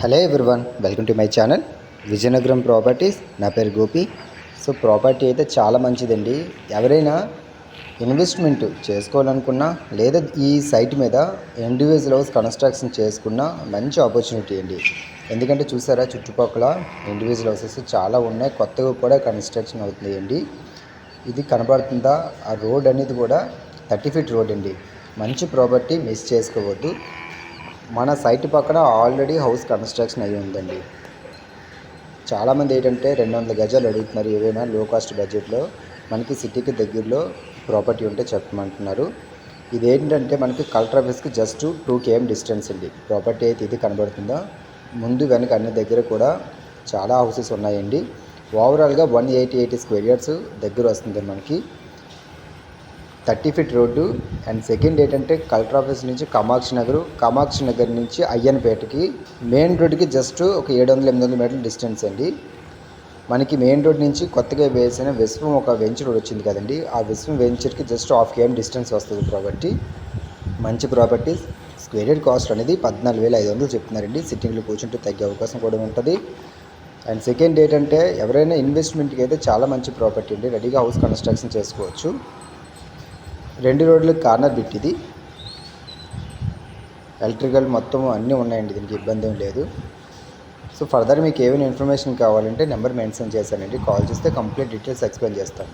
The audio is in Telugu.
Hello everyone, welcome to my channel Vizianagaram properties. నా పేరు గోపి. సో ప్రాపర్టీ అయితే చాలా మంచిదండి. ఎవరైనా ఇన్వెస్ట్మెంట్ చేసుకోవాలనుకున్నా లేదా ఈ సైట్ మీద ఇండివిజువల్ హౌస్ కన్స్ట్రక్షన్ చేసుకున్న మంచి ఆపర్చునిటీ అండి. ఎందుకంటే చూసారా, చుట్టుపక్కల ఇండివిజువల్ హౌసెస్ చాలా ఉన్నాయి, కొత్తగా కూడా కన్స్ట్రక్షన్ అవుతున్నాయండి. ఇది కనబడుతుందా, ఆ రోడ్ అనేది కూడా 30 ఫీట్ రోడ్ అండి. మంచి ప్రాపర్టీ, మిస్ చేసుకోవద్దు. మన సైట్ పక్కన ఆల్రెడీ హౌస్ కన్స్ట్రక్షన్ అయ్యి ఉందండి. చాలామంది ఏంటంటే 200 గజాలు అడుగుతున్నారు. ఏవైనా లో కాస్ట్ బడ్జెట్లో మనకి సిటీకి దగ్గరలో ప్రాపర్టీ ఉంటే చెప్పమంటున్నారు. ఇదేంటంటే మనకి కలెక్టర్ ఆఫీస్కి జస్ట్ 2 km డిస్టెన్స్ అండి. ప్రాపర్టీ అయితే ఇది కనబడుతుందా, ముందు వెనక అన్ని దగ్గర కూడా చాలా హౌసెస్ ఉన్నాయండి. ఓవరాల్గా 180 స్క్వేర్ యార్డ్స్ దగ్గర వస్తుంది మనకి. 30 ఫీట్ రోడ్డు. అండ్ సెకండ్ ఏంటంటే కలెక్టర్ ఆఫీస్ నుంచి కామాక్షి నగర్ నుంచి అయ్యన్పేటకి మెయిన్ రోడ్డుకి జస్ట్ ఒక 700-800 మీటర్ల డిస్టెన్స్ అండి. మనకి మెయిన్ రోడ్ నుంచి కొత్తగా వేసిన విశ్వం ఒక వెంచర్ వచ్చింది కదండి, ఆ విశ్వం వెంచర్కి జస్ట్ 1/2 km డిస్టెన్స్ వస్తుంది ప్రాపర్టీ. మంచి ప్రాపర్టీ. స్క్వేర్ యార్డ్ కాస్ట్ అనేది 14,500 చెప్తున్నారండి. సిట్టింగ్లో కూర్చుంటే తగ్గే అవకాశం కూడా ఉంటుంది. అండ్ సెకండ్ ఏంటంటే ఎవరైనా ఇన్వెస్ట్మెంట్కి అయితే చాలా మంచి ప్రాపర్టీ అండి. రెడీగా హౌస్ కన్స్ట్రక్షన్ చేసుకోవచ్చు. 2 రోడ్లకు కార్నర్ బిట్ ఇది. ఎలక్ట్రికల్ మొత్తం అన్నీ ఉన్నాయండి, దీనికి ఇబ్బంది ఏం లేదు. సో ఫర్దర్ మీకు ఏమైనా ఇన్ఫర్మేషన్ కావాలంటే నెంబర్ మెన్షన్ చేశానండి, కాల్ చేస్తే కంప్లీట్ డీటెయిల్స్ ఎక్స్ప్లెయిన్ చేస్తాను.